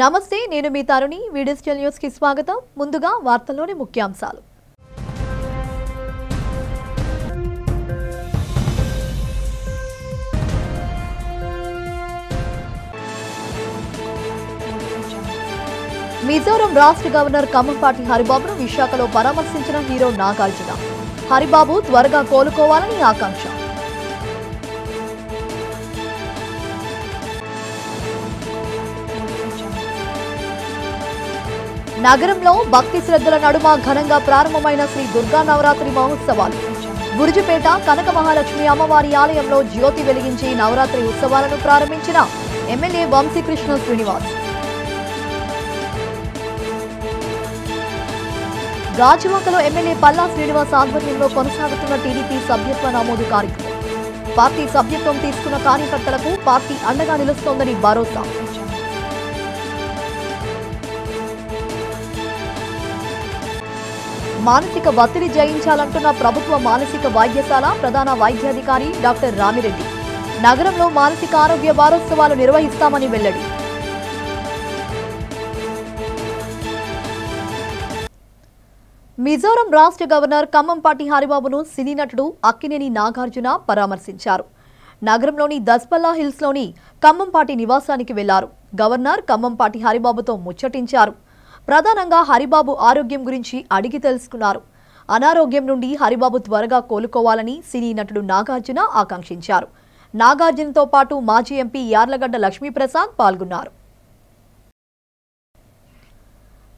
నమస్తే, నేను మీ తరుణి. Digital news కి స్వాగతం. ముందుగా వార్తల్లోని ముఖ్యాంశాలు. మిజోరం రాష్ట్ర గవర్నర్ కమ్మంపాటి హరిబాబును విశాఖలో పరామర్శించిన హీరో నాగార్జున. హరిబాబు త్వరగా కోలుకోవాలని ఆకాంక్ష. నగరంలో భక్తి శ్రద్ధల నడుమ ఘనంగా ప్రారంభమైన శ్రీ దుర్గా నవరాత్రి మహోత్సవాలు. బురుజుపేట కనక మహాలక్ష్మి అమ్మవారి ఆలయంలో జ్యోతి వెలిగించి నవరాత్రి ఉత్సవాలను ప్రారంభించిన ఎమ్మెల్యే వంశీకృష్ణ శ్రీనివాస్. గాజువాకలో ఎమ్మెల్యే పల్లా శ్రీనివాస్ ఆధ్వర్యంలో కొనసాగుతున్న టీడీపీ సభ్యత్వ నమోదు కార్యక్రమం. పార్టీ సభ్యత్వం తీసుకున్న కార్యకర్తలకు పార్టీ అండగా నిలుస్తోందని భరోసా. మానసిక ఒత్తిడి జయించాలంటున్న ప్రభుత్వ మానసిక వైద్యశాల ప్రధాన వైద్యాధికారి డాక్టర్ రామిరెడ్డి. నగరంలో మానసిక ఆరోగ్య వారోత్సవాలు నిర్వహిస్తామని వెల్లడి. మిజోరం రాష్ట్ర గవర్నర్ కమ్మంపాటి హరిబాబును సినీ నటుడు అక్కినేని నాగార్జున పరామర్శించారు. నగరంలోని దస్పల్లా హిల్స్లోని కమ్మంపాటి నివాసానికి వెళ్లారు. గవర్నర్ కమ్మంపాటి హరిబాబుతో ముచ్చటించారు. ప్రధానంగా హరిబాబు ఆరోగ్యం గురించి అడిగి తెలుసుకున్నారు. అనారోగ్యం నుండి హరిబాబు త్వరగా కోలుకోవాలని సినీ నటుడు నాగార్జున ఆకాంక్షించారు. నాగార్జునతో పాటు మాజీ ఎంపీ యార్లగడ్డ లక్ష్మీప్రసాద్ పాల్గొన్నారు.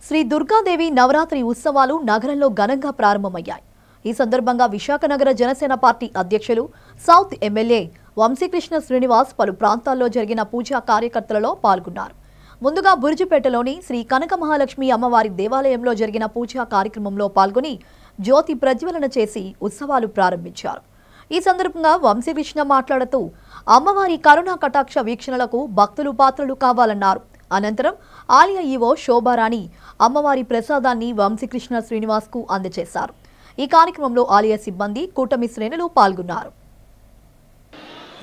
శ్రీ దుర్గాదేవి నవరాత్రి ఉత్సవాలు నగరంలో ఘనంగా ప్రారంభమయ్యాయి. ఈ సందర్భంగా విశాఖ నగర జనసేన పార్టీ అధ్యక్షులు సౌత్ ఎమ్మెల్యే వంశీకృష్ణ శ్రీనివాస్ పలు ప్రాంతాల్లో జరిగిన పూజా కార్యకర్తలలో పాల్గొన్నారు. ముందుగా బురుజుపేటలోని శ్రీ కనక మహాలక్ష్మి అమ్మవారి దేవాలయంలో జరిగిన పూజా కార్యక్రమంలో పాల్గొని జ్యోతి ప్రజ్వలన చేసి ఉత్సవాలు ప్రారంభించారు. ఈ సందర్భంగా వంశీకృష్ణ మాట్లాడుతూ అమ్మవారి కరుణా కటాక్ష వీక్షణలకు భక్తులు పాత్రలు కావాలన్నారు. అనంతరం ఆలయ ఈవో శోభారాణి అమ్మవారి ప్రసాదాన్ని వంశీకృష్ణ శ్రీనివాస్ కు అందజేశారు. ఈ కార్యక్రమంలో ఆలయ సిబ్బంది, కూటమి శ్రేణులు పాల్గొన్నారు.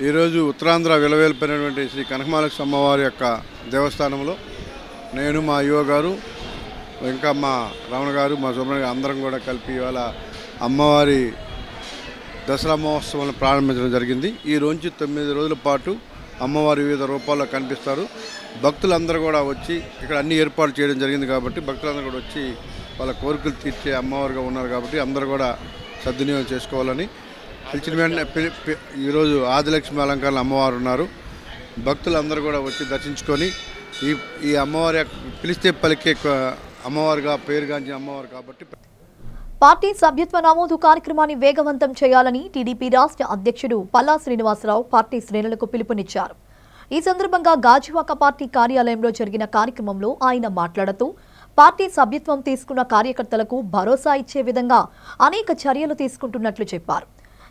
ఈరోజు ఉత్తరాంధ్ర విలవేల్పోయినటువంటి శ్రీ కనకమహాలక్ష్మి అమ్మవారి యొక్క దేవస్థానంలో నేను, మా యువ గారు, ఇంకా మా రమణ గారు, మా సుబ్రహ్మణ్య అందరం కూడా కలిపి ఇవాళ అమ్మవారి దసరా మహోత్సవాలను ప్రారంభించడం జరిగింది. ఈ రోజు 9 రోజుల పాటు అమ్మవారి వివిధ రూపాల్లో కనిపిస్తారు. భక్తులందరూ కూడా వచ్చి ఇక్కడ అన్ని ఏర్పాటు చేయడం జరిగింది కాబట్టి భక్తులందరూ కూడా వచ్చి వాళ్ళ కోరికలు తీర్చే అమ్మవారిగా ఉన్నారు కాబట్టి అందరూ కూడా సద్వినియోగం చేసుకోవాలని పిలిచిన వెంటనే ఈరోజు ఆదిలక్ష్మి అలంకారాలు అమ్మవారు ఉన్నారు. భక్తులందరూ కూడా వచ్చి దర్శించుకొని ఈ అమ్మవారి పిలిస్తే పలికే అమ్మవారిగా పేరుగాంచిన అమ్మవారు కాబట్టి పార్టీ సభ్యత్వ నమోదు కార్యక్రమాన్ని వేగవంతం చేయాలని టీడీపీ రాష్ట్ర అధ్యక్షుడు పల్లా శ్రీనివాసరావు పార్టీ శ్రేణులకు పిలుపునిచ్చారు. ఈ సందర్భంగా గాజువాక పార్టీ కార్యాలయంలో జరిగిన కార్యక్రమంలో ఆయన మాట్లాడుతూ పార్టీ సభ్యత్వం తీసుకున్న కార్యకర్తలకు భరోసా ఇచ్చే విధంగా అనేక చర్యలు తీసుకుంటున్నట్లు చెప్పారు.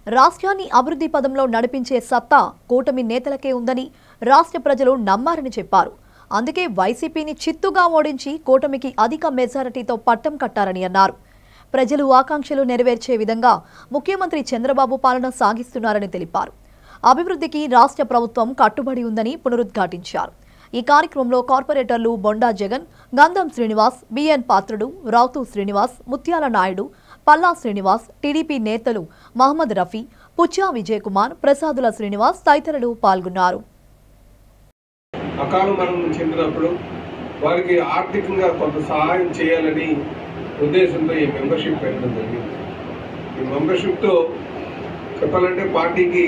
రాష్ట్రాన్ని అభివృద్ధి పదంలో నడిపించే సత్తా కూటమి నేతలకే ఉందని రాష్ట్ర ప్రజలు నమ్మారని చెప్పారు. అందుకే వైసీపీని చిత్తుగా ఓడించి కూటమికి అధిక మెజారిటీతో పట్టం కట్టారని అన్నారు. ప్రజలు ఆకాంక్షలు నెరవేర్చే విధంగా ముఖ్యమంత్రి చంద్రబాబు పాలన సాగిస్తున్నారని తెలిపారు. అభివృద్ధికి రాష్ట్ర ప్రభుత్వం కట్టుబడి ఉందని పునరుద్ఘాటించారు. ఈ కార్యక్రమంలో కార్పొరేటర్లు బొండా జగన్, గంధం శ్రీనివాస్, బిఎన్ పాత్రుడు, రావుతు శ్రీనివాస్, ముత్యాల నాయుడు, పల్లా శ్రీనివాస్, టీడీపీ నేతలు మహమ్మద్ రఫీ, పుచ్చా విజయ్ కుమార్, ప్రసాదుల శ్రీనివాస్ తదితరులు పాల్గొన్నారు. అకాల మరణం చెందినప్పుడు వారికి ఆర్థికంగా కొంత సహాయం చేయాలని ఉద్దేశంతో ఈ మెంబర్షిప్ పెట్టడం జరిగింది. ఈ మెంబర్షిప్తో చెప్పాలంటే పార్టీకి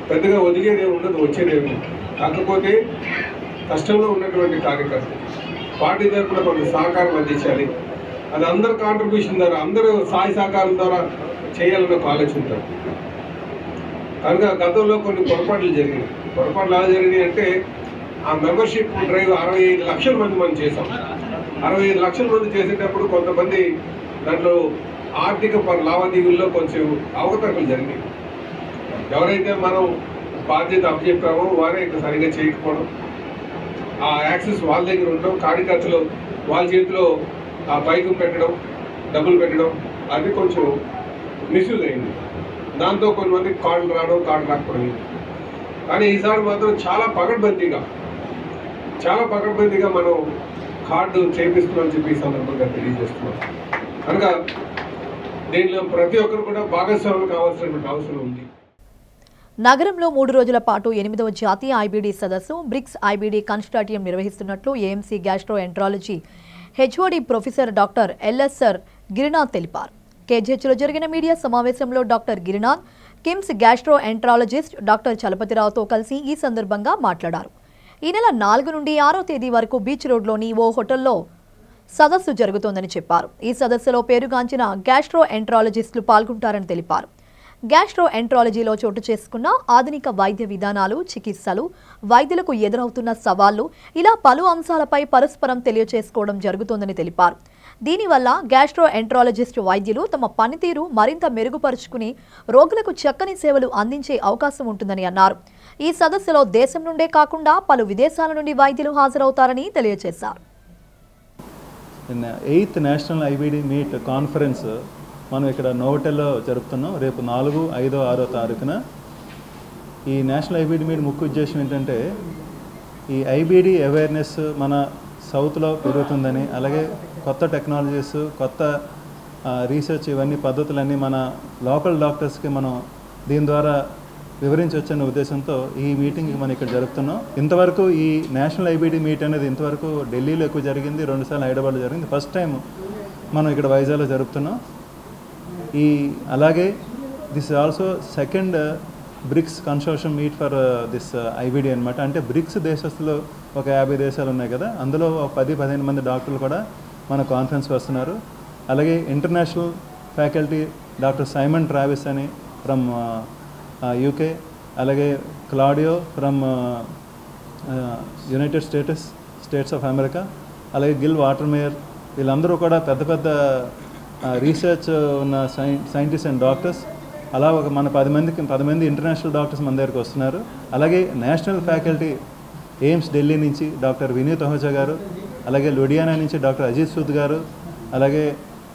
పెద్దగా ఒదిగేదే ఉండదు, వచ్చేదేమి. కాకపోతే కష్టంలో ఉన్నటువంటి కార్యకర్తలు పార్టీ తరఫున కొంత సహకారం అందించాలి. అది అందరి కాంట్రిబ్యూషన్ ద్వారా, అందరూ సాయ సహకారం ద్వారా చేయాలన్న ఆలోచనతో కనుక గతంలో కొన్ని పొరపాట్లు జరిగినాయి. పొరపాట్లు ఎలా జరిగినాయి అంటే ఆ మెంబర్షిప్ డ్రైవ్ 65 లక్షల మంది మనం చేసాం. 65 లక్షల మంది చేసేటప్పుడు కొంతమంది దాంట్లో ఆర్థిక లావాదేవీల్లో కొంచెం అవకతవకలు జరిగాయి. ఎవరైతే మనం బాధ్యత అప్పచెప్పామో వారే ఇంకా సరిగ్గా చేయకపోవడం, ఆ యాక్సెస్ వాళ్ళ దగ్గర ఉండడం, కార్యకర్తలు వాళ్ళ చేతిలో ఆ బైక్ పెట్టడం, డబ్బులు పెట్టడం, అది కొంచెం మిస్యూజ్ అయింది. దాంతో కొంతమందికి కార్డులు రావడం, కార్డు రాకపోవడం. కానీ ఈసారి మాత్రం చాలా పగడ్బందీగా చాలా పకడ్బందీగా మనం కార్డు చేపిస్తున్నామని చెప్పి ఈ సందర్భంగా తెలియజేస్తున్నాం. కనుక దీనిలో ప్రతి ఒక్కరు కూడా భాగస్వాములు కావాల్సినటువంటి అవసరం ఉంది. నగరంలో 3 రోజుల పాటు 8వ జాతీయ ఐబీడీ సదస్సు బ్రిక్స్ ఐబీడీ కన్సార్టియం నిర్వహిస్తున్నట్లు AMC gastroenterology HOD professor doctor LSR Girinath తెలిపారు. కేజీహెచ్లో జరిగిన మీడియా సమావేశంలో doctor Girinath KIMS gastroenterologist doctor చలపతిరావుతో కలిసి ఈ సందర్భంగా మాట్లాడారు. ఈ నెల 4 నుండి 6వ తేదీ వరకు బీచ్ రోడ్లోని ఓ హోటల్లో సదస్సు జరుగుతోందని చెప్పారు. ఈ సదస్సులో పేరుగాంచిన గ్యాస్ట్రో ఎంట్రాలజిస్టులు పాల్గొంటారని తెలిపారు. గ్యాస్ట్రో ఎంట్రాలజీలో చోటు చేసుకున్న ఆధునిక వైద్య విధానాలు, చికిత్సలు, వైద్యులకు ఎదురవుతున్న సవాళ్లు ఇలా పలు అంశాలపై పరస్పరం తెలియచేసుకోవడం జరుగుతోందని తెలిపారు. దీనివల్ల గ్యాస్ట్రో ఎంట్రాలజిస్ట్ వైద్యులు తమ పనితీరు మరింత మెరుగుపరుచుకుని రోగులకు చక్కని సేవలు అందించే అవకాశం ఉంటుందని అన్నారు. ఈ సదస్సులో దేశం నుండే కాకుండా పలు విదేశాల నుండి వైద్యులు హాజరవుతారని తెలియజేశారు. 8th national IBD meet conference మనం ఇక్కడ నోవోటెల్లో జరుపుతున్నాం. రేపు 4, 5, 6వ తారీఖున ఈ నేషనల్ ఐబీడీ మీట్ ముఖ్య ఉద్దేశం ఏంటంటే ఈ ఐబీడీ అవేర్నెస్ మన సౌత్లో పెరుగుతుందని, అలాగే కొత్త టెక్నాలజీస్, కొత్త రీసెర్చ్, ఇవన్నీ పద్ధతులన్నీ మన లోకల్ డాక్టర్స్కి మనం దీని ద్వారా వివరించవచ్చనే ఉద్దేశంతో ఈ మీటింగ్ మనం ఇక్కడ జరుపుతున్నాం. ఇంతవరకు ఈ నేషనల్ ఐబీడీ మీట్ అనేది ఇంతవరకు ఢిల్లీలో ఎక్కువ జరిగింది, 2 సార్లు హైదరాబాద్లో జరిగింది. ఫస్ట్ టైం మనం ఇక్కడ వైజాగ్లో జరుపుతున్నాం. అలాగే this also second BRICS consortium meet for this IBD అనమాట. అంటే బ్రిక్స్ దేశస్తులు ఒక 50 దేశాలు ఉన్నాయి కదా, అందులో 10-15 మంది డాక్టర్లు కూడా మన కాన్ఫరెన్స్కి వస్తున్నారు. అలాగే international faculty doctor Simon Travis అని ఫ్రమ్ యూకే, అలాగే Claudio from United states of America, అలాగే గిల్ వాటర్మేయర్, వీళ్ళందరూ కూడా పెద్ద పెద్ద రీసెర్చ్ ఉన్న సైంటిస్ట్ అండ్ డాక్టర్స్. అలా ఒక మన 10 మంది ఇంటర్నేషనల్ డాక్టర్స్ మన దగ్గరికి వస్తున్నారు. అలాగే నేషనల్ ఫ్యాకల్టీ ఎయిమ్స్ ఢిల్లీ నుంచి డాక్టర్ వినీత్ అహూజా గారు, అలాగే లుడియానా నుంచి డాక్టర్ అజిత్ సూద్ గారు, అలాగే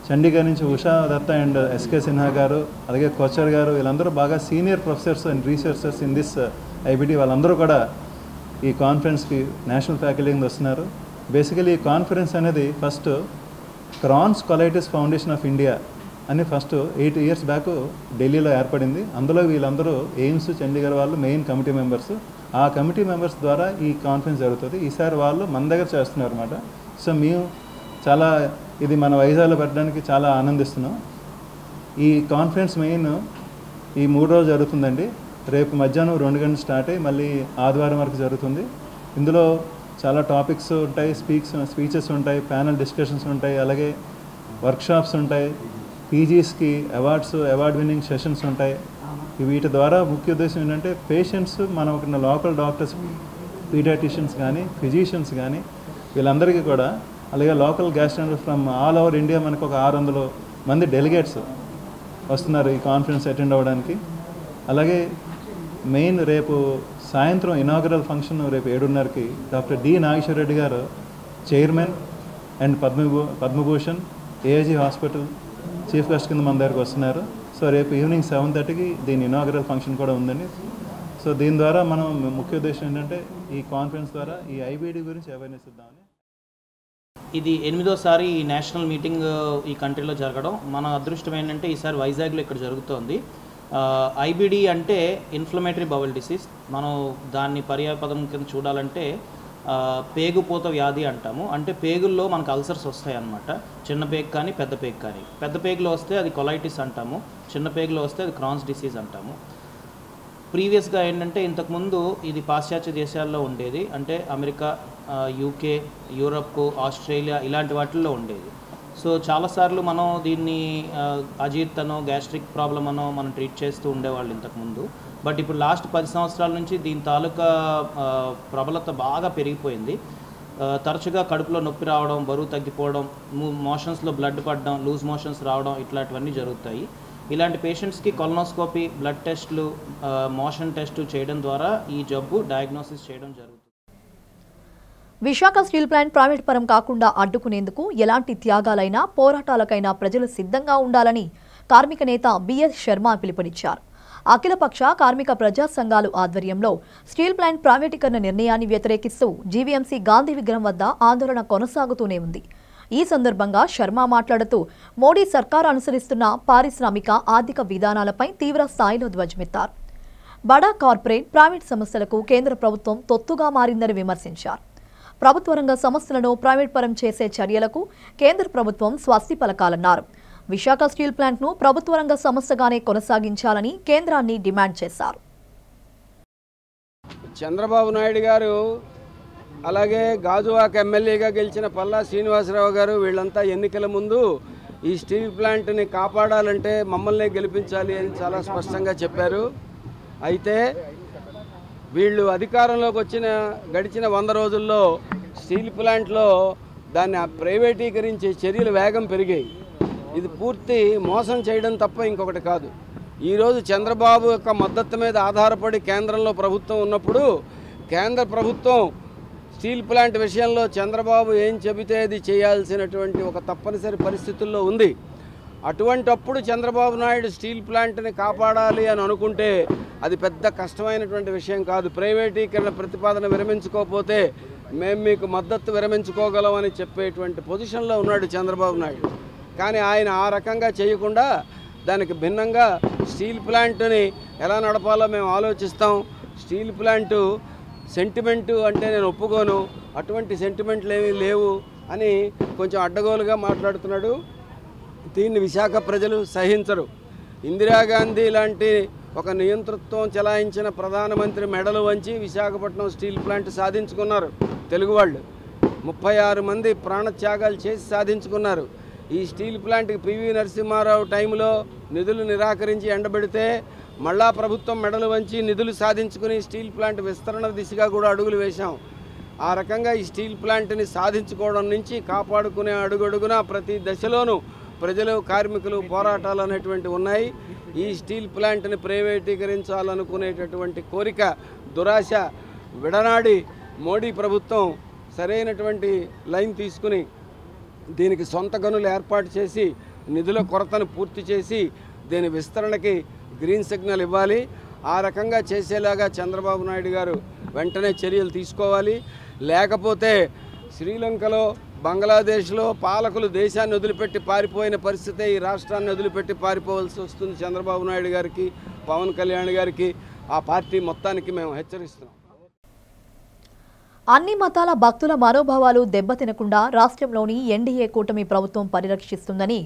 చండీగఢ్ నుంచి ఉషా దత్తా అండ్ ఎస్కే సిన్హా గారు, అలాగే కోచర్ గారు, వీళ్ళందరూ బాగా senior professors and researchers in this IBD. వాళ్ళందరూ కూడా ఈ కాన్ఫరెన్స్కి నేషనల్ ఫ్యాకల్టీ కింద వస్తున్నారు. బేసికలీ ఈ కాన్ఫరెన్స్ అనేది first crohn's colitis foundation of India అని ఫస్ట్ 8 years బ్యాక్ ఢిల్లీలో ఏర్పడింది. అందులో వీళ్ళందరూ ఎయిమ్స్, చండీగఢ్ వాళ్ళు మెయిన్ కమిటీ మెంబర్స్. ఆ కమిటీ మెంబర్స్ ద్వారా ఈ కాన్ఫరెన్స్ జరుగుతుంది. ఈసారి వాళ్ళు మన దగ్గర చేస్తున్నారు అనమాట. సో మేము చాలా ఇది మన వైజాగ్లో పెట్టడానికి చాలా ఆనందిస్తున్నాం. ఈ కాన్ఫరెన్స్ మెయిన్ ఈ 3 రోజులు జరుగుతుందండి. రేపు మధ్యాహ్నం 2 గంటలు స్టార్ట్ అయ్యి మళ్ళీ ఆదివారం వరకు జరుగుతుంది. ఇందులో చాలా టాపిక్స్ ఉంటాయి, స్పీచెస్ ఉంటాయి, ప్యానల్ డిస్కషన్స్ ఉంటాయి, అలాగే వర్క్షాప్స్ ఉంటాయి, పీజీస్కి అవార్డ్ విన్నింగ్ సెషన్స్ ఉంటాయి. వీటి ద్వారా ముఖ్య ఉద్దేశం ఏంటంటే పేషెంట్స్, మనం ఒక లోకల్ డాక్టర్స్, పీడియాట్రిషియన్స్ కానీ, ఫిజిషియన్స్ కానీ, వీళ్ళందరికీ కూడా, అలాగే local gastroenterologist from all over India మనకు ఒక 600 మంది డెలిగేట్స్ వస్తున్నారు ఈ కాన్ఫరెన్స్ అటెండ్ అవ్వడానికి. అలాగే మెయిన్ రేపు సాయంత్రం ఇనాగరల్ ఫంక్షన్ రేపు 7:30కి డాక్టర్ డి నాగేశ్వర రెడ్డి గారు, chairman and Padma Bhushan AIG hospital chief guest కింద మన దగ్గరకు వస్తున్నారు. సో రేపు ఈవినింగ్ 7:30కి దీని ఇనాగరల్ ఫంక్షన్ కూడా ఉందండి. సో దీని ద్వారా మనం ముఖ్య ఉద్దేశం ఏంటంటే ఈ కాన్ఫరెన్స్ ద్వారా ఈ ఐబీడీ గురించి అవేర్నెస్ ఇద్దామని. ఇది 8వసారి ఈ నేషనల్ మీటింగ్ ఈ కంట్రీలో జరగడం. మన అదృష్టం ఏంటంటే ఈసారి వైజాగ్లో ఇక్కడ జరుగుతోంది. ఐబీడీ అంటే ఇన్ఫ్లమేటరీ బౌల్ డిసీజ్. మనం దాన్ని పర్యాయపదం కింద చూడాలంటే పేగుపోత వ్యాధి అంటాము. అంటే పేగుల్లో మనకు అల్సర్స్ వస్తాయి అన్నమాట. చిన్న పేగు కానీ పెద్ద పేగు కానీ. పెద్ద పేగులో వస్తే అది కొలైటిస్ అంటాము, చిన్న పేగులో వస్తే అది క్రాన్స్ డిసీజ్ అంటాము. ప్రీవియస్గా ఏంటంటే ఇంతకుముందు ఇది పాశ్చాత్య దేశాల్లో ఉండేది. అంటే అమెరికా, యూకే, యూరప్, ఆస్ట్రేలియా ఇలాంటి వాటిల్లో ఉండేది. సో చాలాసార్లు మనం దీన్ని అజీర్తనో, గ్యాస్ట్రిక్ ప్రాబ్లం అనో మనం ట్రీట్ చేస్తూ ఉండేవాళ్ళు ఇంతకుముందు. బట్ ఇప్పుడు లాస్ట్ 10 సంవత్సరాల నుంచి దీని తాలూకా ప్రబలత బాగా పెరిగిపోయింది. తరచుగా కడుపులో నొప్పి రావడం, బరువు తగ్గిపోవడం, మోషన్స్లో బ్లడ్ పడడం, లూజ్ మోషన్స్ రావడం ఇట్లాంటివన్నీ జరుగుతాయి. ఇలాంటి పేషెంట్స్కి కొలనోస్కోపీ, బ్లడ్ టెస్టులు, మోషన్ టెస్టు చేయడం ద్వారా ఈ జబ్బు డయాగ్నోసిస్ చేయడం జరుగుతుంది. విశాఖ స్టీల్ ప్లాంట్ ప్రైవేట్ పరం కాకుండా అడ్డుకునేందుకు ఎలాంటి త్యాగాలైనా, పోరాటాలకైనా ప్రజలు సిద్ధంగా ఉండాలని కార్మిక నేత బిఎస్ శర్మ పిలుపునిచ్చారు. అఖిలపక్ష కార్మిక ప్రజా సంఘాలు ఆధ్వర్యంలో స్టీల్ ప్లాంట్ ప్రైవేటీకరణ నిర్ణయాన్ని వ్యతిరేకిస్తూ జీవీఎంసీ గాంధీ విగ్రహం వద్ద ఆందోళన కొనసాగుతూనే ఉంది. ఈ సందర్భంగా శర్మ మాట్లాడుతూ మోడీ సర్కార్ అనుసరిస్తున్న పారిశ్రామిక ఆర్థిక విధానాలపై తీవ్ర స్థాయిలో ధ్వజమెత్తారు. బడా కార్పొరేట్ ప్రైవేట్ సంస్థలకు కేంద్ర ప్రభుత్వం తొత్తుగా మారిందని విమర్శించారు. ప్రభుత్వ రంగ సంస్థలను ప్రైవేట్ పరం చేసే చర్యలకు కేంద్ర ప్రభుత్వం స్వస్తి పలకాలన్నారు. విశాఖ స్టీల్ ప్లాంట్ను ప్రభుత్వ రంగ సంస్థగానే కొనసాగించాలని కేంద్రాన్ని డిమాండ్ చేశారు. చంద్రబాబు నాయుడు గారు అలాగే గాజువాక ఎమ్మెల్యేగా గెలిచిన పల్లా శ్రీనివాసరావు గారు వీళ్ళంతా ఎన్నికల ముందు ఈ స్టీల్ ప్లాంట్ని కాపాడాలంటే మమ్మల్నే గెలిపించాలి అని చాలా స్పష్టంగా చెప్పారు. అయితే వీళ్ళు అధికారంలోకి గడిచిన 100 రోజుల్లో స్టీల్ ప్లాంట్లో దాన్ని ప్రైవేటీకరించే చర్యలు వేగం పెరిగాయి. ఇది పూర్తి మోసం చేయడం తప్ప ఇంకొకటి కాదు. ఈరోజు చంద్రబాబు యొక్క మద్దతు మీద ఆధారపడి కేంద్రంలో ప్రభుత్వం ఉన్నప్పుడు కేంద్ర ప్రభుత్వం స్టీల్ ప్లాంట్ విషయంలో చంద్రబాబు ఏం చెబితే అది చేయాల్సినటువంటి ఒక తప్పనిసరి పరిస్థితుల్లో ఉంది. అటువంటప్పుడు చంద్రబాబు నాయుడు స్టీల్ ప్లాంట్ని కాపాడాలి అని అనుకుంటే అది పెద్ద కష్టమైనటువంటి విషయం కాదు. ప్రైవేటీకరణ ప్రతిపాదన విరమించుకోకపోతే మేము మీకు మద్దతు విరమించుకోగలమని చెప్పేటువంటి పొజిషన్లో ఉన్నాడు చంద్రబాబు నాయుడు. కానీ ఆయన ఆ రకంగా చేయకుండా దానికి భిన్నంగా స్టీల్ ప్లాంట్ని ఎలా నడపాలో మేము ఆలోచిస్తాం, స్టీల్ ప్లాంటు సెంటిమెంటు అంటే నేను ఒప్పుకోను, అటువంటి సెంటిమెంట్లు ఏమీ లేవు అని కొంచెం అడ్డగోలుగా మాట్లాడుతున్నాడు. దీన్ని విశాఖ ప్రజలు సహించరు. ఇందిరాగాంధీ లాంటి ఒక నియంతృత్వం చెలాయించిన ప్రధానమంత్రి మెడలు వంచి విశాఖపట్నం స్టీల్ ప్లాంట్ సాధించుకున్నారు తెలుగు వాళ్ళు. 36 మంది ప్రాణత్యాగాలు చేసి సాధించుకున్నారు. ఈ స్టీల్ ప్లాంట్కి పివి నరసింహారావు టైంలో నిధులు నిరాకరించి ఎండబెడితే మళ్ళా ప్రభుత్వం మెడలు వంచి నిధులు సాధించుకుని స్టీల్ ప్లాంట్ విస్తరణ దిశగా కూడా అడుగులు వేశాం. ఆ రకంగా ఈ స్టీల్ ప్లాంట్ని సాధించుకోవడం నుంచి కాపాడుకునే అడుగడుగునా ప్రతి దశలోనూ ప్రజలు కార్మికులు పోరాటాలు అనేటువంటివి ఉన్నాయి. ఈ స్టీల్ ప్లాంట్ని ప్రైవేటీకరించాలనుకునేటటువంటి కోరిక దురాశ విడనాడి మోడీ ప్రభుత్వం సరైనటువంటి లైన్ తీసుకుని దీనికి సొంత గనులు ఏర్పాటు చేసి నిధుల కొరతను పూర్తి చేసి దీని విస్తరణకి గ్రీన్ సిగ్నల్ ఇవ్వాలి. ఆ రకంగా చేసేలాగా చంద్రబాబు నాయుడు గారు వెంటనే చర్యలు తీసుకోవాలి. లేకపోతే శ్రీలంకలో బంగ్లాదేశ్లో పాలకులు దేశాన్ని వదిలిపెట్టి పారిపోయిన పరిస్థితే ఈ రాష్ట్రాన్ని వదిలిపెట్టి పారిపోవాల్సి వస్తుంది. చంద్రబాబు నాయుడు గారికి, పవన్ కళ్యాణ్ గారికి, ఆ పార్టీ మొత్తానికి మేము హెచ్చరిస్తున్నాం. అన్ని మతాల భక్తుల మనోభావాలు దెబ్బతినకుండా రాష్ట్రంలోని ఎన్డీఏ కూటమి ప్రభుత్వం పరిరక్షిస్తుందని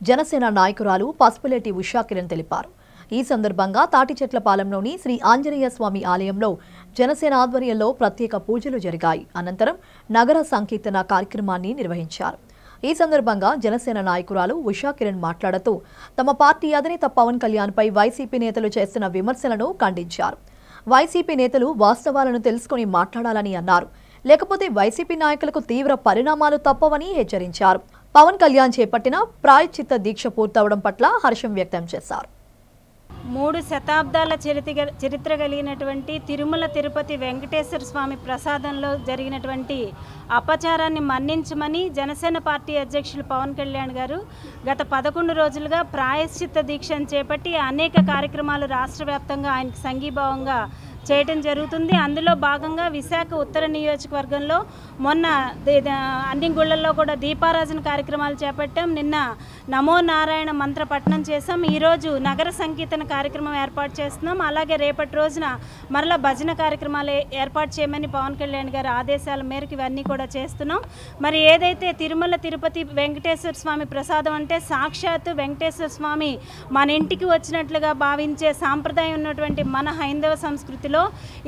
జనసేన నాయకురాలు పసుపులేటి ఉషా కిరణ్ తెలిపారు. ఈ సందర్భంగా తాటిచెట్లపాలెంలోని శ్రీ ఆంజనేయ స్వామి ఆలయంలో జనసేన ఆధ్వర్యంలో ప్రత్యేక పూజలు జరిగాయి. అనంతరం నగర సంకీర్తన కార్యక్రమాన్ని నిర్వహించారు. ఈ సందర్భంగా జనసేన నాయకురాలు ఉషా కిరణ్ మాట్లాడుతూ తమ పార్టీ అధినేత పవన్ కళ్యాణ్పై వైసీపీ నేతలు చేస్తున్న విమర్శలను ఖండించారు. వైసీపీ నేతలు వాస్తవాలను తెలుసుకుని మాట్లాడాలని అన్నారు. లేకపోతే వైసీపీ నాయకులకు తీవ్ర పరిణామాలు తప్పవని హెచ్చరించారు. పవన్ కళ్యాణ్ చేపట్టిన ప్రాయశ్చిత్త దీక్ష పూర్తవడం పట్ల హర్షం వ్యక్తం చేశారు. 3 శతాబ్దాల చరిత్ర కలిగినటువంటి తిరుమల తిరుపతి వెంకటేశ్వర స్వామి ప్రసాదంలో జరిగినటువంటి అపచారాన్ని మన్నించమని జనసేన పార్టీ అధ్యక్షులు పవన్ కళ్యాణ్ గారు గత 11 రోజులుగా ప్రాయశ్చిత్త దీక్షను చేపట్టి అనేక కార్యక్రమాలు రాష్ట్ర వ్యాప్తంగా ఆయనకు సంఘీభావంగా చేయటం జరుగుతుంది. అందులో భాగంగా విశాఖ ఉత్తర నియోజకవర్గంలో మొన్న అన్ని గుళ్ళల్లో కూడా దీపారాజన కార్యక్రమాలు చేపట్టాం. నిన్న నమో నారాయణ మంత్ర పఠనం చేసాం. ఈరోజు నగర సంకీర్తన కార్యక్రమం ఏర్పాటు చేస్తున్నాం. అలాగే రేపటి రోజున మరలా భజన కార్యక్రమాలు ఏర్పాటు చేయమని పవన్ కళ్యాణ్ గారి ఆదేశాల మేరకు ఇవన్నీ కూడా చేస్తున్నాం. మరి ఏదైతే తిరుమల తిరుపతి వెంకటేశ్వర స్వామి ప్రసాదం అంటే సాక్షాత్తు వెంకటేశ్వర స్వామి మన ఇంటికి వచ్చినట్లుగా భావించే సాంప్రదాయం ఉన్నటువంటి మన హైందవ సంస్కృతిలో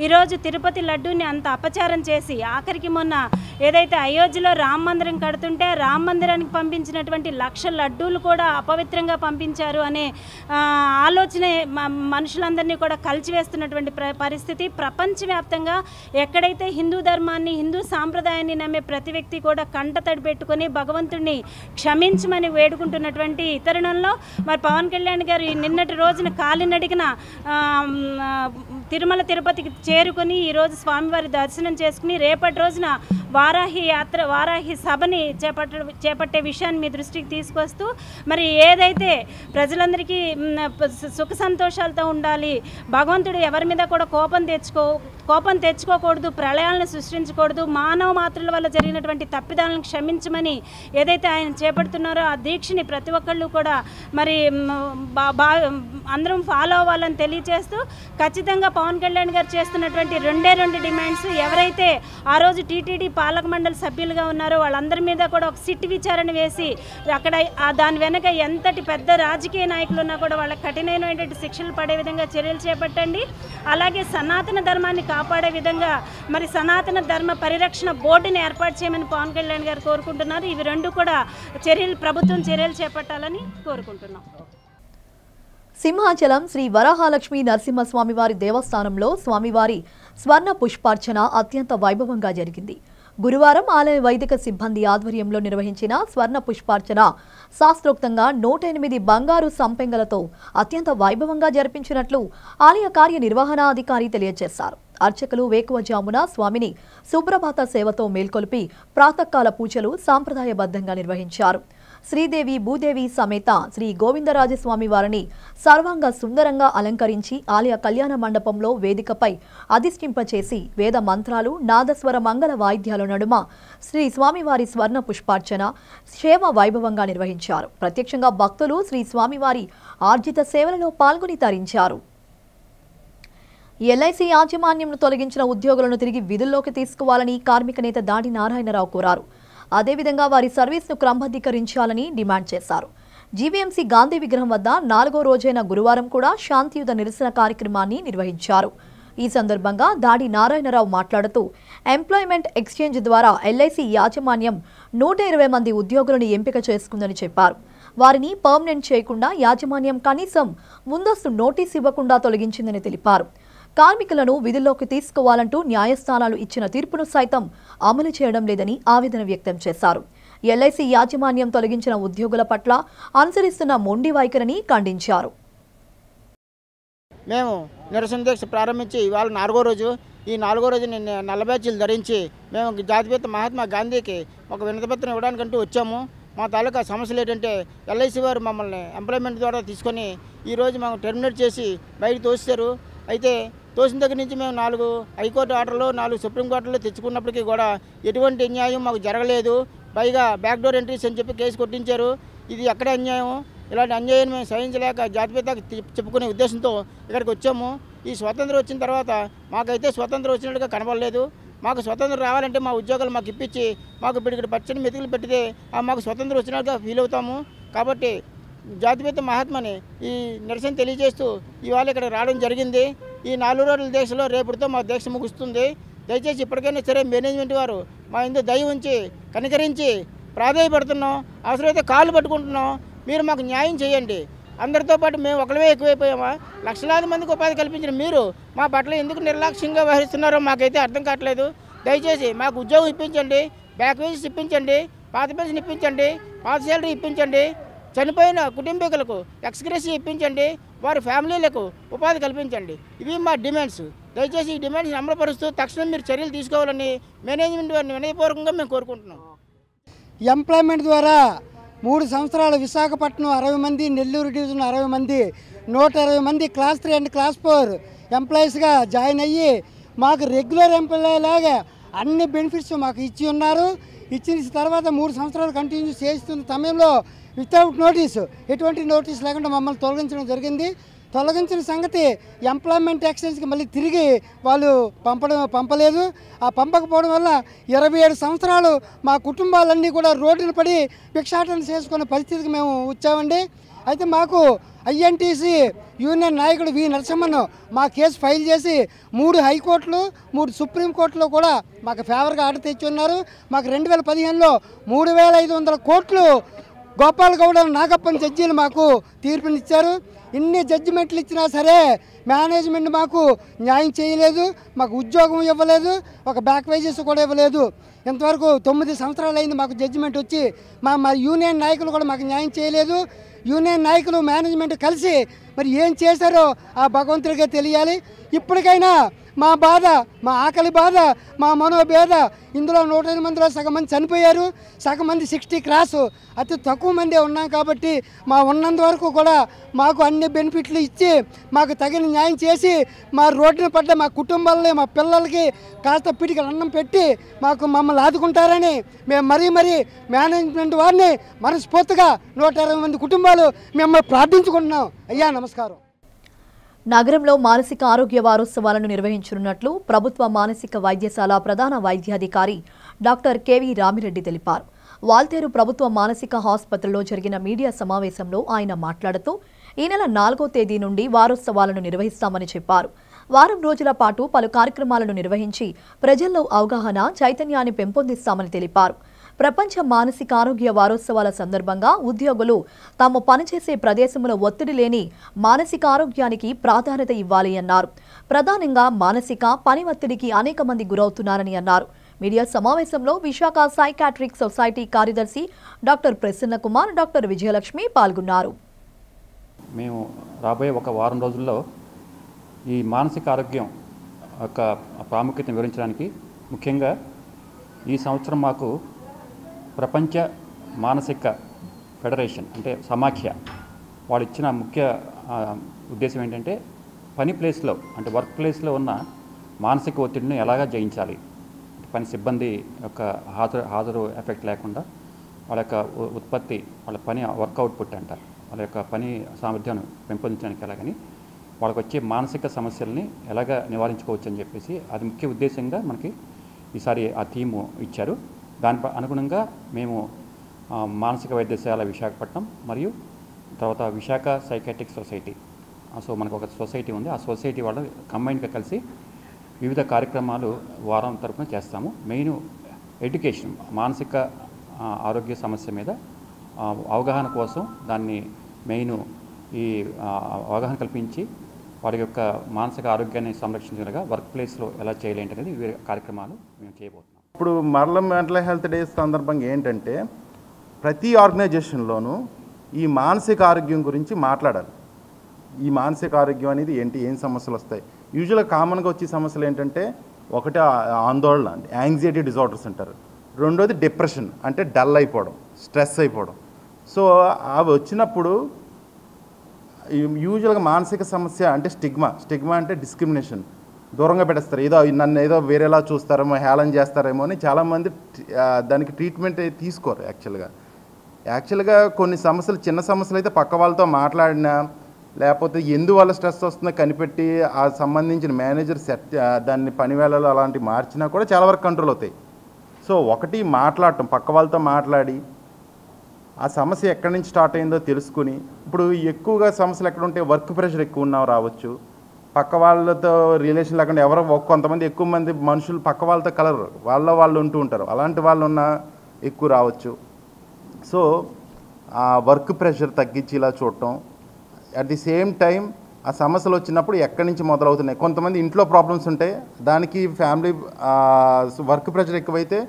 ఈరోజు తిరుపతి లడ్డూని అంత అపచారం చేసి ఆఖరికి మొన్న ఏదైతే అయోధ్యలో రామ మందిరం కడుతుంటే రామ మందిరానికి పంపించినటువంటి 1,00,000 లడ్డూలు కూడా అపవిత్రంగా పంపించారు అనే ఆలోచనే మనుషులందరినీ కూడా కలిచివేస్తున్నటువంటి పరిస్థితి. ప్రపంచవ్యాప్తంగా ఎక్కడైతే హిందూ ధర్మాన్ని హిందూ సాంప్రదాయాన్ని నమ్మే ప్రతి వ్యక్తి కూడా కంటతడి పెట్టుకొని భగవంతుడిని క్షమించమని వేడుకుంటున్నటువంటి తరుణంలో మరి పవన్ కళ్యాణ్ గారు నిన్నటి రోజున కాలినడిగిన తిరుమల తిరుపతికి చేరుకొని ఈరోజు స్వామివారి దర్శనం చేసుకుని రేపటి రోజున వారాహి సభని చేపట్టే విషయాన్ని మీ దృష్టికి తీసుకొస్తూ మరి ఏదైతే ప్రజలందరికీ సుఖ సంతోషాలతో ఉండాలి, భగవంతుడు ఎవరి మీద కూడా కోపం తెచ్చుకోకూడదు, ప్రళయాలను సృష్టించకూడదు, మానవ మాతృల వల్ల జరిగినటువంటి తప్పిదాలను క్షమించమని ఏదైతే ఆయన చేపడుతున్నారో ఆ దీక్షని ప్రతి ఒక్కళ్ళు కూడా మరి అందరం ఫాలో అవ్వాలని తెలియజేస్తూ ఖచ్చితంగా పవన్ కళ్యాణ్ గారు చేస్తున్నటువంటి రెండు డిమాండ్స్, ఎవరైతే ఆ రోజు టీటీడీ పాలక మండలి సభ్యులుగా ఉన్నారో వాళ్ళందరి మీద కూడా ఒక సిట్ విచారణ వేసి అక్కడ దాని వెనక ఎంతటి పెద్ద రాజకీయ నాయకులు ఉన్నా కూడా వాళ్ళకి కఠినమైనటువంటి శిక్షలు పడే విధంగా చర్యలు చేపట్టండి. అలాగే సనాతన ధర్మాన్ని కాపాడే విధంగా మరి సనాతన ధర్మ పరిరక్షణ బోర్డుని ఏర్పాటు చేయమని పవన్ కళ్యాణ్ గారు కోరుకుంటున్నారు. ఇవి రెండు కూడా ప్రభుత్వం చర్యలు చేపట్టాలని కోరుకుంటున్నాం. సింహాచలం శ్రీ వరాహలక్ష్మీ నరసింహస్వామివారి దేవస్థానంలో స్వామివారి స్వర్ణ పుష్పార్చన అత్యంత వైభవంగా జరిగింది. గురువారం ఆలయ వైదిక సిబ్బంది ఆధ్వర్యంలో నిర్వహించిన స్వర్ణ పుష్పార్చన శాస్త్రోక్తంగా 108 బంగారు సంపెంగలతో అత్యంత వైభవంగా జరిపించినట్లు ఆలయ కార్యనిర్వహణాధికారి తెలియజేశారు. అర్చకులు వేకువజామున స్వామిని సుప్రభాత సేవతో మేల్కొల్పి ప్రాతకాల పూజలు సాంప్రదాయబద్ధంగా నిర్వహించారు. శ్రీదేవి భూదేవి సమేత శ్రీ గోవిందరాజస్వామి వారిని సర్వాంగ సుందరంగా అలంకరించి ఆలయ కళ్యాణ మండపంలో వేదికపై అధిష్ఠింపచేసి వేద మంత్రాలు నాదస్వర మంగళ వాయిద్యాల నడుమ శ్రీ స్వామివారి స్వర్ణ పుష్పార్చన సేవ వైభవంగా నిర్వహించారు. ప్రత్యక్షంగా భక్తులు శ్రీ స్వామివారి ఆర్జిత సేవలలో పాల్గొని తరించారు. ఎల్ఐసి యాజమాన్యంను తొలగించిన ఉద్యోగులను తిరిగి విధుల్లోకి తీసుకోవాలని కార్మిక నేత దాడి నారాయణరావు కోరారు. అదేవిధంగా వారి సర్వీస్ను క్రమబద్ధీకరించాలని డిమాండ్ చేశారు. జీవీఎంసీ గాంధీ విగ్రహం వద్ద 4వ రోజైన గురువారం కూడా శాంతియుత నిరసన కార్యక్రమాన్ని నిర్వహించారు. ఈ సందర్భంగా దాడి నారాయణరావు మాట్లాడుతూ ఎంప్లాయ్మెంట్ ఎక్స్చేంజ్ ద్వారా ఎల్ఐసి యాజమాన్యం 120 మంది ఉద్యోగులను ఎంపిక చేసుకుందని చెప్పారు. వారిని పర్మనెంట్ చేయకుండా యాజమాన్యం కనీసం ముందస్తు నోటీస్ ఇవ్వకుండా తొలగించిందని తెలిపారు. కార్మికులను విధుల్లోకి తీసుకోవాలంటూ న్యాయస్థానాలు ఇచ్చిన తీర్పును సైతం అమలు చేయడం లేదని ఆవేదన వ్యక్తం చేశారు. ఎల్ఐసి యాజమాన్యం తొలగించిన ఉద్యోగుల పట్ల అనుసరిస్తున్న మొండి వైఖరిని ఖండించారు. మేము నిరసన దీక్ష ప్రారంభించి ఇవాళ 4వ రోజు. ఈ 4వ రోజు నల్ల బ్యాడ్జీలు ధరించి మేము జాతిపిత మహాత్మా గాంధీకి ఒక వినతిపత్రం ఇవ్వడానికంటూ వచ్చాము. మా తాలూకా సమస్యలు ఏంటంటే ఎల్ఐసి వారు మమ్మల్ని ఎంప్లాయ్మెంట్ ద్వారా తీసుకొని ఈరోజు మేము టెర్మినేట్ చేసి బయట తోస్తారు. అయితే తోసిన దగ్గర నుంచి మేము 4 హైకోర్టు ఆర్డర్లు 4 సుప్రీంకోర్టులో తెచ్చుకున్నప్పటికీ కూడా ఎటువంటి అన్యాయం మాకు జరగలేదు. పైగా బ్యాక్డోర్ ఎంట్రీస్ అని చెప్పి కేసు కొట్టించారు. ఇది ఎక్కడ అన్యాయం? ఇలాంటి అన్యాయాన్ని మేము సహించలేక జాతిపిత చెప్పుకునే ఉద్దేశంతో ఇక్కడికి వచ్చాము. ఈ స్వతంత్రం వచ్చిన తర్వాత మాకైతే స్వతంత్రం వచ్చినట్టుగా కనబడలేదు. మాకు స్వతంత్రం రావాలంటే మా ఉద్యోగాలు మాకు ఇప్పించి మాకు ఇక్కడ పచ్చని మెతుకులు పెట్టితే మాకు స్వతంత్రం వచ్చినట్టుగా ఫీల్ అవుతాము. కాబట్టి జాతిపిత మహాత్మని ఈ నిరసన తెలియజేస్తూ ఇవాళ ఇక్కడ రావడం జరిగింది. ఈ 4 రోజుల దీక్షలో రేపటితో మా దీక్ష ముగుస్తుంది. దయచేసి ఇప్పటికైనా సరే మేనేజ్మెంట్ వారు మా ఇందు దయ ఉంచి కనికరించి ప్రాధాయపడుతున్నాం. అవసరమైతే కాళ్ళు పట్టుకుంటున్నాం. మీరు మాకు న్యాయం చేయండి. అందరితో పాటు మేము ఒకళ్ళవే ఎక్కువైపోయామా? లక్షలాది మందికి ఉపాధి కల్పించిన మీరు మా పట్ల ఎందుకు నిర్లక్ష్యంగా వ్యవహరిస్తున్నారో మాకైతే అర్థం కావట్లేదు. దయచేసి మాకు ఉద్యోగం ఇప్పించండి, బ్యాక్ వేజెస్ ఇప్పించండి, పాత పెన్షన్ ఇప్పించండి, పాత శాలరీ ఇప్పించండి, చనిపోయిన కుటుంబీకులకు ఎక్స్గ్రేషియా ఇప్పించండి, వారి ఫ్యామిలీలకు ఉపాధి కల్పించండి. ఇవి మా డిమాండ్స్. దయచేసి ఈ డిమాండ్స్ అమలుపరుస్తూ తక్షణం మీరు చర్యలు తీసుకోవాలని మేనేజ్మెంట్ వారిని వినయపూర్వకంగా మేము కోరుకుంటున్నాం. ఎంప్లాయ్మెంట్ ద్వారా 3 సంవత్సరాలు విశాఖపట్నం 60 మంది, నెల్లూరు డివిజన్ 60 మంది, 120 మంది క్లాస్ 3 అండ్ క్లాస్ 4 ఎంప్లాయీస్గా జాయిన్ అయ్యి మాకు రెగ్యులర్ ఎంప్లాయీ లాగా అన్ని బెనిఫిట్స్ మాకు ఇచ్చి ఉన్నారు. ఇచ్చిన తర్వాత 3 సంవత్సరాలు కంటిన్యూ చేస్తున్న సమయంలో వితౌట్ నోటీసు, ఎటువంటి నోటీస్ లేకుండా మమ్మల్ని తొలగించడం జరిగింది. తొలగించిన సంగతి ఎంప్లాయ్మెంట్ ఎక్స్చేంజ్కి మళ్ళీ తిరిగి వాళ్ళు పంపలేదు. ఆ పంపకపోవడం వల్ల 27 సంవత్సరాలు మా కుటుంబాలన్నీ కూడా రోడ్డున పడి భిక్షాటన చేసుకునే పరిస్థితికి మేము వచ్చామండి. అయితే మాకు ఐఎన్టీసీ యూనియన్ నాయకుడు వి నరసింహన్ మా కేసు ఫైల్ చేసి 3 హైకోర్టులు 3 సుప్రీంకోర్టులో కూడా మాకు ఫేవర్గా ఆర్డర్ తెచ్చి ఉన్నారు. మాకు 2015లో 3,500 కోట్లు గోపాల్ గౌడ నాగప్పన్ జడ్జీలు మాకు తీర్పునిచ్చారు. ఇన్ని జడ్జిమెంట్లు ఇచ్చినా సరే మేనేజ్మెంట్ మాకు న్యాయం చేయలేదు, మాకు ఉద్యోగం ఇవ్వలేదు, ఒక బ్యాక్ వేజెస్ కూడా ఇవ్వలేదు. ఇంతవరకు 9 సంవత్సరాలు అయింది మాకు జడ్జిమెంట్ వచ్చి. మా యూనియన్ నాయకులు కూడా మాకు న్యాయం చేయలేదు. యూనియన్ నాయకులు మేనేజ్మెంట్ కలిసి మరి ఏం చేశారో ఆ భగవంతుడికే తెలియాలి. ఇప్పటికైనా మా బాధ, మా ఆకలి బాధ, మా మనోభేద. ఇందులో 108 మందిలో సగం మంది చనిపోయారు, సగం మంది 60 క్రాసు, అతి తక్కువ మందే ఉన్నాం. కాబట్టి మా ఉన్నంత వరకు కూడా మాకు అన్ని బెనిఫిట్లు ఇచ్చి మాకు తగిన న్యాయం చేసి మా రోడ్డున పడ్డ మా కుటుంబాలని, మా పిల్లలకి కాస్త పిటికలు అన్నం పెట్టి మమ్మల్ని ఆదుకుంటారని మేము మరీ మేనేజ్మెంట్ వారిని మనస్ఫూర్తిగా 120 మంది కుటుంబాలు మిమ్మల్ని ప్రార్థించుకుంటున్నాం. అయ్యా నమస్కారం. నగరంలో మానసిక ఆరోగ్య వారోత్సవాలను నిర్వహించనున్నట్లు ప్రభుత్వ మానసిక వైద్యశాల ప్రధాన వైద్యాధికారి డాక్టర్ కెవి రామిరెడ్డి తెలిపారు. వాల్తేరు ప్రభుత్వ మానసిక ఆసుపత్రిలో జరిగిన మీడియా సమావేశంలో ఆయన మాట్లాడుతూ ఈ నెల 4వ తేదీ నుండి వారోత్సవాలను నిర్వహిస్తామని చెప్పారు. వారం రోజుల పాటు పలు కార్యక్రమాలను నిర్వహించి ప్రజల్లో అవగాహన, చైతన్యాన్ని పెంపొందిస్తామని తెలిపారు. ప్రపంచ మానసిక ఆరోగ్య వారోత్సవాల సందర్భంగా ఉద్యోగులు తాము పనిచేసే ప్రదేశంలో ఒత్తిడి లేని మానసిక ఆరోగ్యానికి ప్రాధాన్యత ఇవ్వాలి అన్నారు. ప్రధానంగా మానసిక పని ఒత్తిడికి అనేక మంది గురవుతున్నారని అన్నారు. మీడియా సమావేశంలో విశాఖ సైకాట్రిక్ సొసైటీ కార్యదర్శి డాక్టర్ ప్రసన్న కుమార్, డాక్టర్ విజయలక్ష్మి పాల్గొన్నారు. మేము రాబోయే ఒక వారం రోజుల్లో ఈ మానసిక ఆరోగ్యం యొక్క ప్రాముఖ్యతను వివరించడానికి ముఖ్యంగా ఈ సంవత్సరం మాకు ప్రపంచ మానసిక ఫెడరేషన్ అంటే సమాఖ్య వాళ్ళు ఇచ్చిన ముఖ్య ఉద్దేశం ఏంటంటే పని ప్లేస్లో అంటే వర్క్ ప్లేస్లో ఉన్న మానసిక ఒత్తిడిని ఎలాగా జయించాలి, పని సిబ్బంది యొక్క హాజరు ఎఫెక్ట్ లేకుండా వాళ్ళ యొక్క ఉత్పత్తి, వాళ్ళ పని వర్క్ అవుట్పుట్ అంట, వాళ్ళ యొక్క పని సామర్థ్యాన్ని పెంపొందించడానికి ఎలాగని వాళ్ళకి వచ్చే మానసిక సమస్యల్ని ఎలాగ నివారించుకోవచ్చు అని చెప్పేసి అది ముఖ్య ఉద్దేశంగా మనకి ఈసారి ఆ థీము ఇచ్చారు. దాని అనుగుణంగా మేము మానసిక వైద్యశాల విశాఖపట్నం మరియు తర్వాత విశాఖ సైకాట్రిక్ సొసైటీ, సో మనకు ఒక సొసైటీ ఉంది, ఆ సొసైటీ వాళ్ళు కంబైన్గా కలిసి వివిధ కార్యక్రమాలు వారం తరపున చేస్తాము. మెయిన్ ఎడ్యుకేషన్, మానసిక ఆరోగ్య సమస్య మీద అవగాహన కోసం దాన్ని మెయిన్ ఈ అవగాహన కల్పించి వారి యొక్క మానసిక ఆరోగ్యాన్ని సంరక్షించగలగా వర్క్ ప్లేస్లో ఎలా చేయాలి అనేది వివిధ కార్యక్రమాలు మేము చేయబోతున్నాం. ఇప్పుడు మరల మెంటల్ హెల్త్ డే సందర్భంగా ఏంటంటే ప్రతి ఆర్గనైజేషన్లోనూ ఈ మానసిక ఆరోగ్యం గురించి మాట్లాడాలి. ఈ మానసిక ఆరోగ్యం అనేది ఏంటి, ఏం సమస్యలు వస్తాయి. యూజువల్గా కామన్గా వచ్చే సమస్యలు ఏంటంటే ఒకటి ఆందోళన, యాంగ్జైటీ డిజార్డర్స్ అంటారు. రెండోది డిప్రెషన్ అంటే డల్ అయిపోవడం, స్ట్రెస్ అయిపోవడం. సో అవి వచ్చినప్పుడు యూజువల్గా మానసిక సమస్య అంటే స్టిగ్మా అంటే డిస్క్రిమినేషన్, దూరంగా పెట్టేస్తారు, నన్ను ఏదో వేరేలా చూస్తారేమో, హేళన చేస్తారేమో అని చాలామంది దానికి ట్రీట్మెంట్ తీసుకోరు. యాక్చువల్గా కొన్ని సమస్యలు, చిన్న సమస్యలు అయితే పక్క వాళ్ళతో మాట్లాడినా లేకపోతే ఎందువల్ల స్ట్రెస్ వస్తుందో కనిపెట్టి ఆ సంబంధించిన మేనేజర్ దాన్ని పని వేళలో అలాంటివి మార్చినా కూడా చాలా వరకు కంట్రోల్ అవుతాయి. సో ఒకటి మాట్లాడటం, పక్క వాళ్ళతో మాట్లాడి ఆ సమస్య ఎక్కడి నుంచి స్టార్ట్ అయిందో తెలుసుకుని, ఇప్పుడు ఎక్కువగా సమస్యలు ఎక్కడ ఉంటే వర్క్ ప్రెషర్ ఎక్కువ ఉన్నా రావచ్చు, పక్క వాళ్ళతో రిలేషన్ లేకుండా ఎవరో కొంతమంది ఎక్కువ మంది మనుషులు పక్క వాళ్ళతో కలరు, వాళ్ళు ఉంటూ ఉంటారు, అలాంటి వాళ్ళు ఉన్న ఎక్కువ రావచ్చు. సో ఆ వర్క్ ప్రెషర్ తగ్గించి ఇలా చూడటం, అట్ ది సేమ్ టైం ఆ సమస్యలు వచ్చినప్పుడు ఎక్కడి నుంచి మొదలవుతున్నాయి. కొంతమంది ఇంట్లో ప్రాబ్లమ్స్ ఉంటాయి, దానికి ఫ్యామిలీ వర్క్ ప్రెషర్ ఎక్కువైతే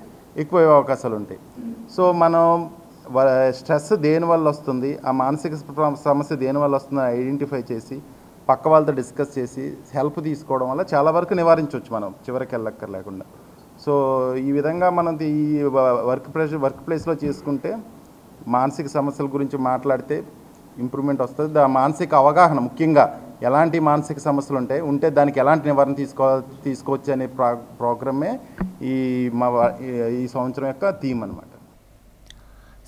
ఎక్కువ అవకాశాలు ఉంటాయి. సో మనం స్ట్రెస్ దేనివల్ల వస్తుంది, ఆ మానసిక సమస్య దేనివల్ల వస్తుందో ఐడెంటిఫై చేసి పక్క వాళ్ళతో డిస్కస్ చేసి హెల్ప్ తీసుకోవడం వల్ల చాలా వరకు నివారించవచ్చు మనం చివరికి వెళ్ళక్కర్లేకుండా. సో ఈ విధంగా మనం ఈ వర్క్ ప్లేస్లో చేసుకుంటే మానసిక సమస్యల గురించి మాట్లాడితే ఇంప్రూవ్మెంట్ వస్తుంది. మానసిక అవగాహన, ముఖ్యంగా ఎలాంటి మానసిక సమస్యలు ఉంటే దానికి ఎలాంటి నివారణ తీసుకోవచ్చు అనే ప్రోగ్రామే ఈ సంవత్సరం యొక్క థీమ్ అన్నమాట.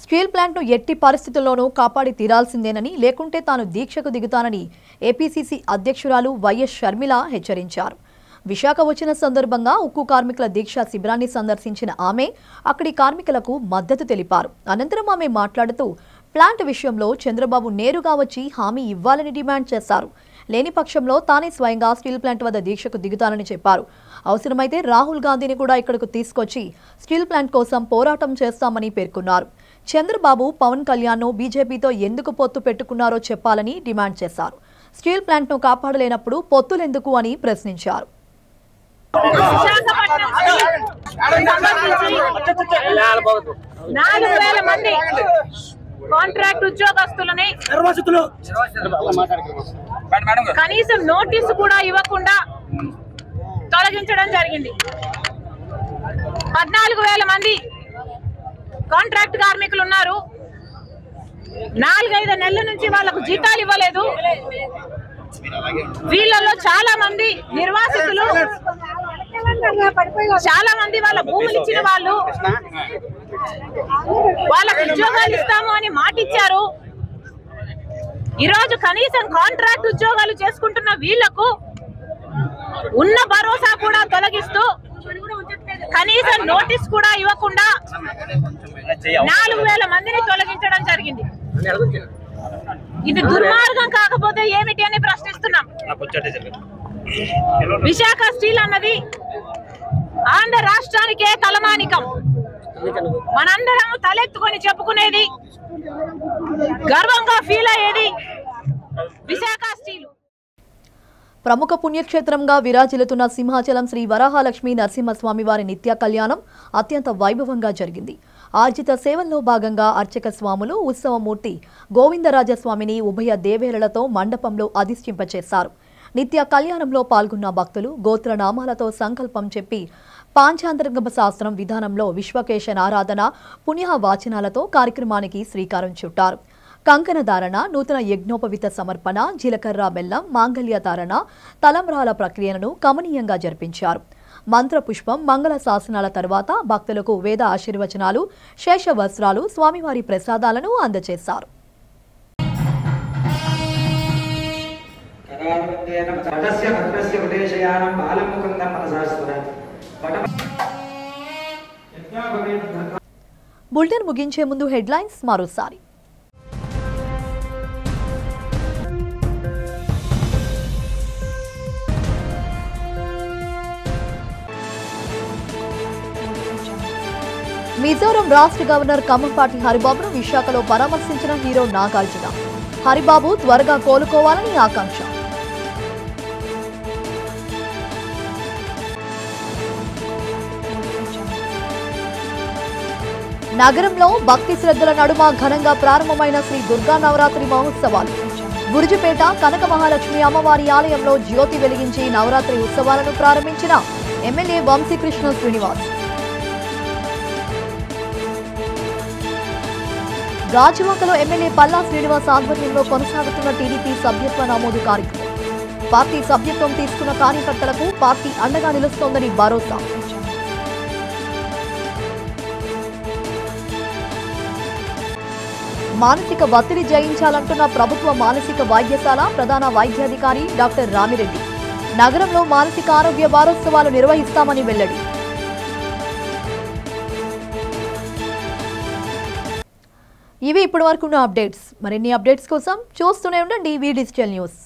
స్టీల్ ప్లాంట్ను ఎట్టి పరిస్థితుల్లోనూ కాపాడి తీరాల్సిందేనని, లేకుంటే తాను దీక్షకు దిగుతానని ఏపీసీసీ అధ్యక్షురాలు వైఎస్ షర్మిల హెచ్చరించారు. విశాఖ వచ్చిన సందర్భంగా ఉక్కు కార్మికుల దీక్షా శిబిరాన్ని సందర్శించిన ఆమె అక్కడి కార్మికులకు మద్దతు తెలిపారు. అనంతరం ఆమె మాట్లాడుతూ ప్లాంట్ విషయంలో చంద్రబాబు నేరుగా వచ్చి హామీ ఇవ్వాలని డిమాండ్ చేశారు. లేని పక్షంలో తానే స్వయంగా స్టీల్ ప్లాంట్ వద్ద దీక్షకు దిగుతానని చెప్పారు. అవసరమైతే రాహుల్ గాంధీని కూడా ఇక్కడకు తీసుకొచ్చి స్టీల్ ప్లాంట్ కోసం పోరాటం చేస్తామని పేర్కొన్నారు. చంద్రబాబు పవన్ కళ్యాణ్ను బీజేపీతో ఎందుకు పొత్తు పెట్టుకున్నారో చెప్పాలని డిమాండ్ చేశారు. స్టీల్ ప్లాంట్ను కాపాడలేనప్పుడు పొత్తులెందుకు అని ప్రశ్నించారు. 4,000 మంది కాంట్రాక్ట్ ఉద్యోగస్తులని కనీసం నోటీసు కూడా ఇవ్వకుండా తొలగించడం జరిగింది. 14,000 మంది కాంట్రాక్ట్ కార్మికులు ఉన్నారు. 4-5 నెలల నుంచి వాళ్ళకు జీతాలు ఇవ్వలేదు. వీళ్ళలో చాలా మంది నిర్వాసితులు, చాలా మంది వాళ్ళ భూములు ఇచ్చిన వాళ్ళు, వాళ్ళకు ఉద్యోగాలు ఇస్తాము అని మాట ఇచ్చారు. ఈరోజు కనీసం కాంట్రాక్ట్ ఉద్యోగాలు చేసుకుంటున్న వీళ్లకు ఉన్న భరోసా కూడా తొలగిస్తూ కనీసం నోటీస్ కూడా ఇవ్వకుండా 4,000 మందిని తొలగించడం జరిగింది. ఇది దుర్మార్గం కాకపోతే ఏమిటి అని ప్రశ్నిస్తున్నాం. విశాఖ స్టీల్ అన్నది ఆంధ్ర రాష్ట్రానికే తలమానికం. మనందరం తలెత్తుకొని చెప్పుకునేది, గర్వంగా ఫీల్ అయ్యేది విశాఖ స్టీల్. ప్రముఖ పుణ్యక్షేత్రంగా విరాజిల్లుతున్న సింహాచలం శ్రీ వరాహలక్ష్మీ నరసింహస్వామి వారి నిత్య కళ్యాణం అత్యంత వైభవంగా జరిగింది. ఆర్జిత సేవల్లో భాగంగా అర్చక స్వాములు ఉత్సవమూర్తి గోవిందరాజస్వామిని ఉభయ దేవేలలతో మండపంలో అధిష్ఠింపచేశారు. నిత్య కళ్యాణంలో పాల్గొన్న భక్తులు గోత్రనామాలతో సంకల్పం చెప్పి పాంచాంతర్గమ శాస్త్రం విధానంలో విశ్వకేశన ఆరాధన పుణ్యవాచనాలతో కార్యక్రమానికి శ్రీకారం చుట్టారు. కంకణ ధారణ, నూతన యజ్ఞోపవిత సమర్పణ, జీలకర్ర బెల్లం, మాంగళ్య ధారణ, తలంబ్రాల ప్రక్రియను కమనీయంగా జరిపించారు. మంత్రపుష్పం, మంగళ శాసనాల తర్వాత భక్తులకు వేద ఆశీర్వచనాలు, శేష వస్త్రాలు, స్వామివారి ప్రసాదాలను అందజేశారు. బులెటిన్ ముగించే ముందు హెడ్లైన్స్ మరోసారి. మిజోరం రాష్ట్ర గవర్నర్ కమ్మంపాటి హరిబాబును విశాఖలో పరామర్శించిన హీరో నాగార్జున. హరిబాబు త్వరగా కోలుకోవాలని ఆకాంక్ష. నగరంలో భక్తి శ్రద్ధల నడుమ ఘనంగా ప్రారంభమైన శ్రీ దుర్గా నవరాత్రి మహోత్సవాలు. బురుజుపేట కనక మహాలక్ష్మి అమ్మవారి ఆలయంలో జ్యోతి వెలిగించి నవరాత్రి ఉత్సవాలను ప్రారంభించిన ఎమ్మెల్యే వంశీకృష్ణ శ్రీనివాస్. గాజువాకలో ఎమ్మెల్యే పల్లా శ్రీనివాస్ ఆధ్వర్యంలో కొనసాగుతున్న టీడీపీ సభ్యత్వ నమోదు కార్యక్రమం. పార్టీ సభ్యత్వం తీసుకున్న కార్యకర్తలకు పార్టీ అండగా నిలుస్తోందని భరోసా. మానసిక ఒత్తిడి జయించాలంటున్న ప్రభుత్వ మానసిక వైద్యశాల ప్రధాన వైద్యాధికారి డాక్టర్ రామిరెడ్డి. నగరంలో మానసిక ఆరోగ్య వారోత్సవాలు నిర్వహిస్తామని వెల్లడి. ఇవి ఇప్పటివరకున్న అప్డేట్స్. మరిన్ని అప్డేట్స్ కోసం చూస్తూనే ఉండండి వి డిజిటల్ న్యూస్.